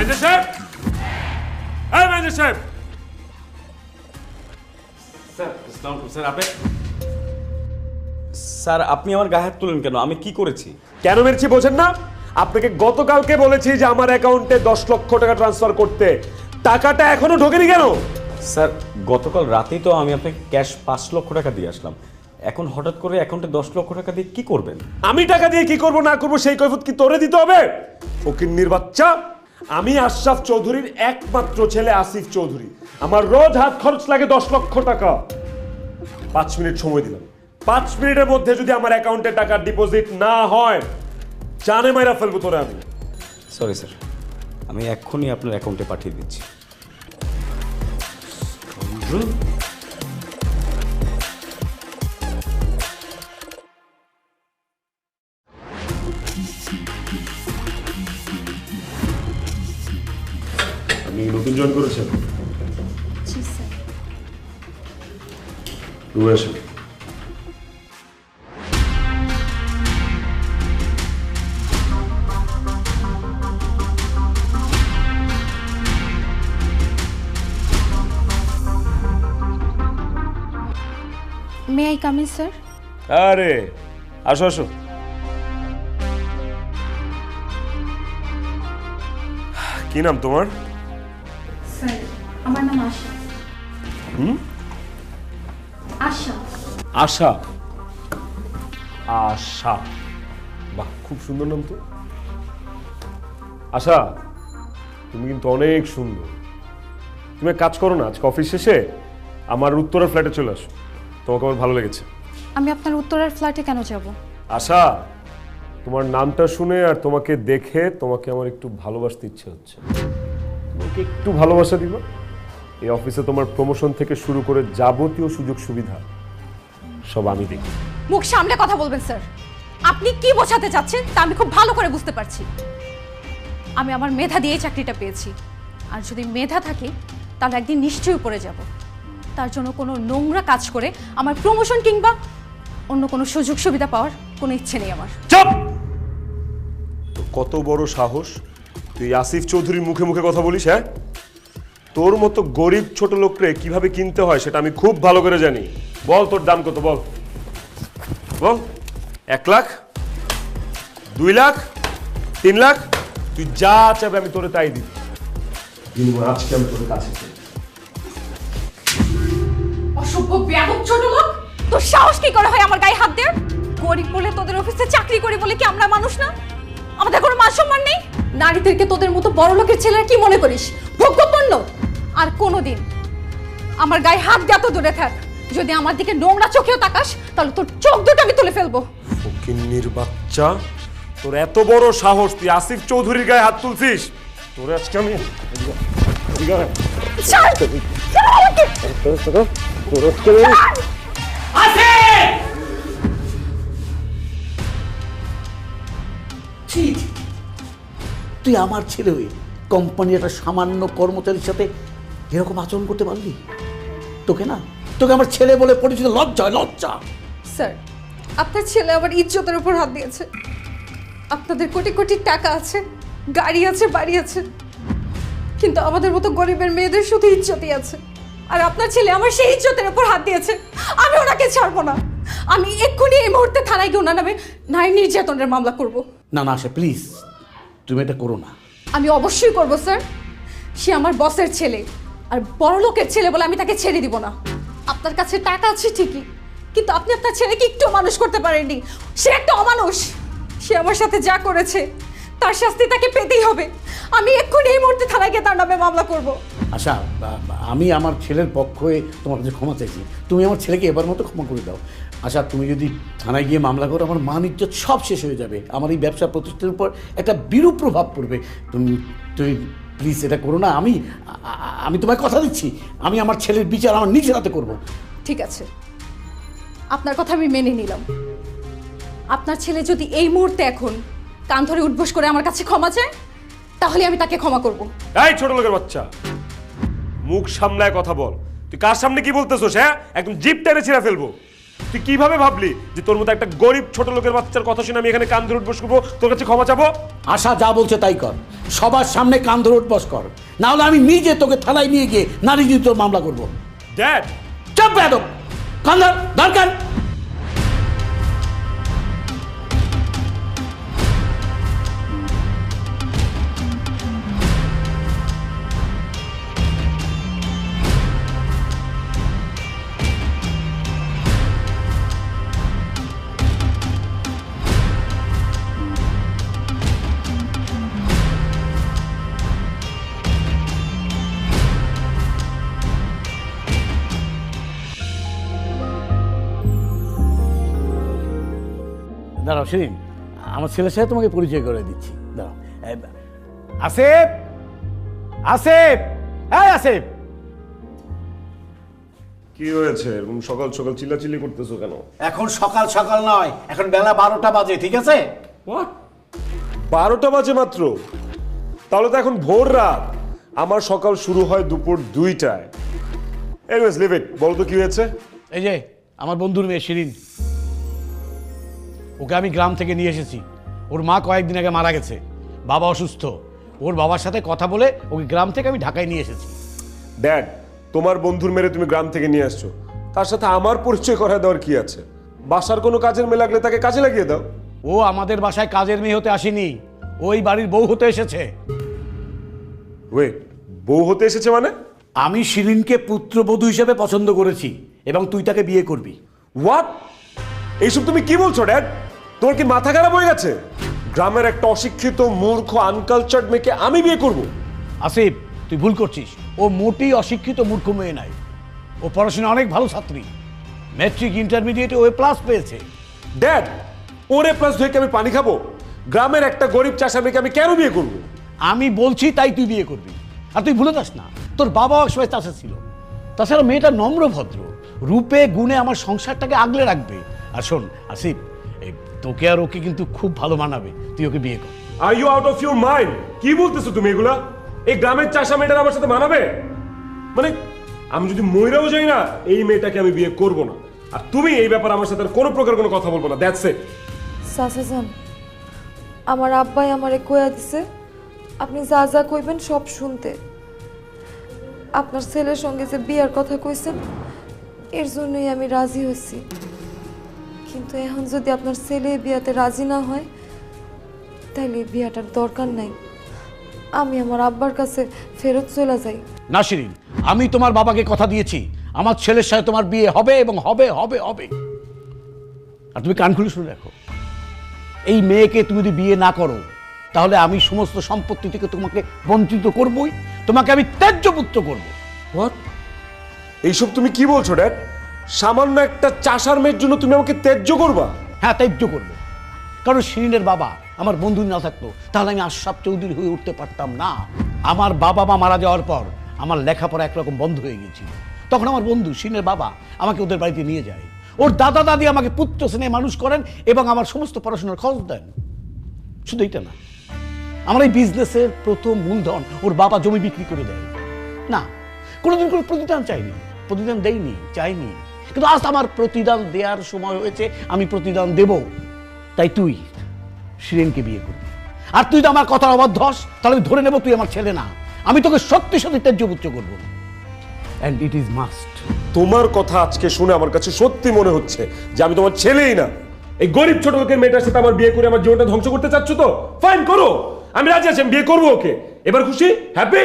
Manager সাহেব, এই manager সাহেব। স্যার আসসালামু আলাইকুম। স্যার আপনি আমার গায়ে হাত তুলেন কেন? আমি কি করেছি? কেন মেরেছি বোঝেন না? আপনাকে গতকালকে বলেছি যে আমার অ্যাকাউন্টে 10 লক্ষ টাকা ট্রান্সফার করতে, টাকাটা এখনো ঢোকেনি কেন? স্যার গতকাল রাতেই তো আমি আপনাকে ক্যাশ 5 লক্ষ টাকা দিয়ে আসলাম। এখন হঠাৎ করে অ্যাকাউন্টে 10 লক্ষ টাকা দিয়ে কি করবেন? আমি টাকা দিয়ে কি করব না করব সেই কৈফিয়ত কি তোরে দিতে হবে? ফকিন্নির বাচ্চা, আমি আশরাফ চৌধুরীর একমাত্র ছেলে আসিফ চৌধুরী। আমার রোজ হাত খরচ লাগে 10 লক্ষ টাকা। 5 মিনিট সময় দিলাম, 5 মিনিটের মধ্যে যদি আমার অ্যাকাউন্টে টাকা ডিপোজিট না হয়, জানে মাইরা ফেলবো তোরে আমি। সরি স্যার, আমি এক্ষুনি আপনার অ্যাকাউন্টে পাঠিয়ে দিচ্ছি। আপনি নতুন জয়েন করেছেন? জি স্যার। রুমে আসেন। May I come in sir? আরে আসো আসো। কি নাম তোমার? স্যার আমার নাম আশা। আশা। আশা। আশা, বাহ, খুব সুন্দর নাম তো। আশা, তুমি কিন্তু অনেক সুন্দর। তুমি এক কাজ করো না, আজকে অফিস শেষে আমার উত্তরের ফ্ল্যাটে চলে আসো, তোমাকে আমার ভালো লেগেছে। আমি আপনার উত্তরের ফ্ল্যাটে কেন যাব? আশা, তোমার নামটা শুনে আর তোমাকে দেখে তোমাকে আমার একটু ভালোবাসতে ইচ্ছে হচ্ছে। তোমাকে একটু ভালোবাসা দিব। এই অফিসে তোমার প্রমোশন থেকে শুরু করে যাবতীয় সুযোগ সুবিধা সব আমি দেখি। মুখ সামনে কথা বলবেন স্যার। আপনি কি বোঝাতে চাচ্ছেন তা আমি খুব ভালো করে বুঝতে পারছি। আমি আমার মেধা দিয়ে চাকরিটা পেয়েছি, আর যদি মেধা থাকে তাহলে একদিন নিশ্চয়ই পড়ে যাব। তার জন্য কোনো নোংরা কাজ করে আমার প্রমোশন কিংবা অন্য কোনো সুযোগ সুবিধা পাওয়ার কোনো ইচ্ছে নেই আমার। চুপ! তো কত বড় সাহস তুই আসিফ চৌধুরীর মুখে মুখে কথা বলিস? হ্যাঁ, তোর মতো গরিব ছোট লোকরে কিভাবে কিনতে হয় সেটা আমি খুব ভালো করে জানি। বল তোর দাম কত, বল বল। 1 লাখ, 2 লাখ, 3 লাখ, তুই যা চাবে আমি তোরে তাই দিব। বিনিময়ে আজকে আমি তোর কাছে চাই। অসভ্য বেয়াদব ছোট লোক, তোর সাহস কি করে হয় আমার গায়ে হাত দেয়? গরিব বলে তোদের অফিসে চাকরি করি বলে কি আমরা মানুষ না? আমাদের কোনো মান সম্মান নেই? নারীদেরকে তোদের মতো বড় লোকের ছেলেরা কি মনে করিস? ভোগ্যপণ্য? আর কোনোদিন আমার গায়ে হাত দেয়া তো দূরে থাক, যদি আমার দিকে নোংরা চোখেও তাকাস তাহলে তোর চোখ দুটো আমি তুলে ফেলবো। ফকিন্নির বাচ্চা, তোর এত বড় সাহস তুই আসিফ চৌধুরীর গায়ে হাত তুলছিস? তোরে আজকে আমি ছাড়! ছাড় আমাকে! ঠিক, তুই আমার ছেলে হয়ে কোম্পানির একটা সামান্য কর্মচারীর সাথে এরকম আচরণ করতে পারলি? তোকে না, তোকে আমার ছেলে বলে পরিচিত লজ্জা, লজ্জা। স্যার, আপনার ছেলে আমার ইজ্জতের উপর হাত দিয়েছে। আপনাদের কোটি কোটি টাকা আছে, গাড়ি আছে, বাড়ি আছে, কিন্তু আমাদের মতো গরিবের মেয়েদের শুধু ইজ্জতই আছে। আর আপনার ছেলে আমার সেই ইজ্জতের উপর হাত দিয়েছে। আমি ওনাকে ছাড়বো না। আমি এক্ষুনি এই মুহূর্তে থানায় গিয়ে ওনার নামে নারী নির্যাতনের মামলা করব। না না আশা, প্লিজ তুমি এটা করো না। আমি অবশ্যই করব স্যার। সে আমার বসের ছেলে আর বড় লোকের ছেলে বলে আমি তাকে ছেড়ে দিব না। আপনার কাছে টাকা আছে ঠিকই, কিন্তু আপনি আপনার ছেলেকে একটু মানুষ করতে পারেননি। সে একটা অমানুষ। সে আমার সাথে যা করেছে তার শাস্তি তাকে পেতেই হবে। আমি এক্ষুনি এই মুহূর্তে থানায় গিয়ে তার নামে মামলা করব। আশা, আমি আমার ছেলের পক্ষ হয়ে তোমার কাছে ক্ষমা চাইছি। তুমি আমার ছেলেকে এবার মতো ক্ষমা করে দাও। আশা, তুমি যদি থানায় গিয়ে মামলা করো আমার মান ইজ্জত সব শেষ হয়ে যাবে। আমার এই ব্যবসা প্রতিষ্ঠানের উপর একটা বিরূপ প্রভাব পড়বে। তুমি প্লিজ এটা করো না। আমি তোমায় কথা দিচ্ছি, আমি আমার ছেলের বিচার আমার নিজের হাতে করবো। ঠিক আছে, আপনার কথা আমি মেনে নিলাম। আপনার ছেলে যদি এই মুহূর্তে এখন কান ধরে উঠবোস করে আমার কাছে ক্ষমা চায় তাহলে আমি তাকে ক্ষমা করব। এই ছোট লোকের বাচ্চা, মুখ সামলায় কথা বল। তুই কার সামনে কি বলতেছস? হ্যাঁ, একদম জিপ টেনে ছিঁড়ে ফেলবো। তুই কিভাবে ভাবলি যে তোর মতো একটা গরিব ছোট লোকের বাচ্চার কথা শুনে আমি এখানে কান ধরে উঠবস করবো, তোর কাছে ক্ষমা চাবো? আশা যা বলছে তাই কর, সবার সামনে কান ধরে উঠবস কর, না হলে আমি নিজে তোকে থানায় নিয়ে গিয়ে নারী নির্যাতন মামলা করবো। ড্যাড, চুপ বেয়াদব, কান ধর, দরকার। দাঁড়াও শিরিন, আমার ছেলের সাথে তোমাকে পরিচয় করে দিচ্ছি। দাঁড়াও, আসিফ, আসিফ, এই আসিফ। কি হয়েছে এরকম সকাল সকাল চিল্লাচিল্লি করতেছো কেন? এখন সকাল সকাল নয়, এখন বেলা 12টা বাজে, ঠিক আছে? হোয়াট? 12টা বাজে মাত্র? তাহলে তো এখন ভোর রাত। আমার সকাল শুরু হয় দুপুর 2টায়। এনিওয়েজ লিভ ইট, বলো তো কি হয়েছে? এই যে আমার বন্ধুর মেয়ে শিরিন, ওকে আমি গ্রাম থেকে নিয়ে এসেছি। ওর মা কয়েকদিন আগে মারা গেছে, বাবা অসুস্থ। ওর বাবার সাথে কথা বলে ওকে গ্রাম থেকে আমি ঢাকায় নিয়ে এসেছি। ড্যাড, তোমার বন্ধুর মেরে তুমি গ্রাম থেকে নিয়ে আসছো, তার সাথে আমার পরিচয় করায় দেওয়ার কি আছে? বাসার কোনো কাজের মেয়ে লাগলে তাকে কাজে লাগিয়ে দাও। ও আমাদের বাসায় কাজের মেয়ে হতে আসেনি, ওই বাড়ির বউ হতে এসেছে। ওয়েট, বউ হতে এসেছে মানে? আমি শিরিনকে পুত্রবধূ হিসেবে পছন্দ করেছি এবং তুই তাকে বিয়ে করবি। হোয়াট? এইসব তুমি কি বলছো ড্যাড? তোমার কি মাথা খারাপ হয়ে গেছে? গ্রামের একটা অশিক্ষিত মূর্খ আনকালচার্ড মেয়েকে আমি বিয়ে করব? আসিফ, তুই ভুল করছিস। ও মোটেই অশিক্ষিত মূর্খ মেয়ে নাই, ও পড়াশোনা অনেক ভালো ছাত্রী। ম্যাট্রিক ইন্টারমিডিয়েটে ও প্লাস পেয়েছে। ড্যাড, ওরে প্লাস ধুয়ে কি আমি পানি খাবো? গ্রামের একটা গরিব চাষা মেয়েকে আমি কেন বিয়ে করব? আমি বলছি তাই তুই বিয়ে করবি। আর তুই ভুলে যাস না, তোর বাবা একসময় চাষা ছিল। তাছাড়া মেয়েটা নম্র ভদ্র, রূপে গুণে আমার সংসারটাকে আগলে রাখবে। আর শোন আসিফ, তোকে আর ওকে কিন্তু খুব ভালো মানাবে, তুই ওকে বিয়ে কর। Are you out of your mind? কি বলতেছো তুমি এগুলা? এই গ্রামের চাষা মেয়েটার আমার সাথে মানাবে? মানে আমি যদি মইরাও যাই না, এই মেয়েটাকে আমি বিয়ে করব না। আর তুমি এই ব্যাপারে আমার সাথে আর কোনো প্রকার কোনো কথা বলবো না, দ্যাটস ইট। চাচাজান, আমার আব্বাই আমারে কইয়া দিছে আপনি যা যা কইবেন সব শুনতে। আপনার ছেলের সঙ্গে যে বিয়ার কথা কইছেন, এর জন্যই আমি রাজি হয়েছি। কিন্তু এখন যদি আপনার ছেলে বিয়াতে রাজি না হয়, তাইলে এই বিয়াটার দরকার নাই। আমি আমার আব্বার কাছে ফেরত চলে যাই। না শিরিন, আমি তোমার বাবাকে কথা দিয়েছি, আমার ছেলের সাথে তোমার বিয়ে হবে এবং হবে হবে হবে। আর তুমি কান খুলে শুনে রাখো, এই মেয়েকে তুমি যদি বিয়ে না করো, তাহলে আমি সমস্ত সম্পত্তি থেকে তোমাকে বঞ্চিত করবই, তোমাকে আমি ত্যায্য পুত্র করবো। হোয়াট? এইসব তুমি কি বলছো ড্যাড? সামান্য একটা চাষার মেয়ের জন্য তুমি আমাকে ত্যায্য করবা? হ্যাঁ, ত্যায্য করবো। কারণ শিরিনের বাবা আমার বন্ধু না থাকতো, তাহলে আমি আশরাফ চৌধুরী হয়ে উঠতে পারতাম না। আমার বাবা মা মারা যাওয়ার পর আমার লেখাপড়া একরকম বন্ধ হয়ে গেছিল। তখন আমার বন্ধু শিরিনের বাবা আমাকে ওদের বাড়িতে নিয়ে যায়। ওর দাদা দাদি আমাকে পুত্র স্নেহে মানুষ করেন এবং আমার সমস্ত পড়াশোনার খরচ দেন। শুধু এইটা না, আমার এই বিজনেসের প্রথম মূলধন ওর বাবা জমি বিক্রি করে দেয়। না, কোনোদিন কোনো প্রতিদান চাইনি, প্রতিদান দেয়নি, চাইনি। কিন্তু আজ আমার প্রতিদান দেওয়ার সময় হয়েছে, আমি প্রতিদান দেব। তাই তুই শিরিনকে বিয়ে করবি। আর তুই তো আমার কথার অবাধ্য হস, তাহলে আমি ধরে নেব তুই আমার ছেলে না। আমি তোকে সত্যি সত্যি ত্যায্যপুত্র করবো, অ্যান্ড ইট ইজ মাস্ট। তোমার কথা আজকে শুনে আমার কাছে সত্যি মনে হচ্ছে যে আমি তোমার ছেলেই না। এই গরিব ছোট লোকের মেয়েটার সাথে আমার বিয়ে করে আমার জীবনটা ধ্বংস করতে চাচ্ছ তো? ফাইন, করো, আমি রাজি আছি, আমি বিয়ে করবো ওকে। এবার খুশি? হ্যাপি?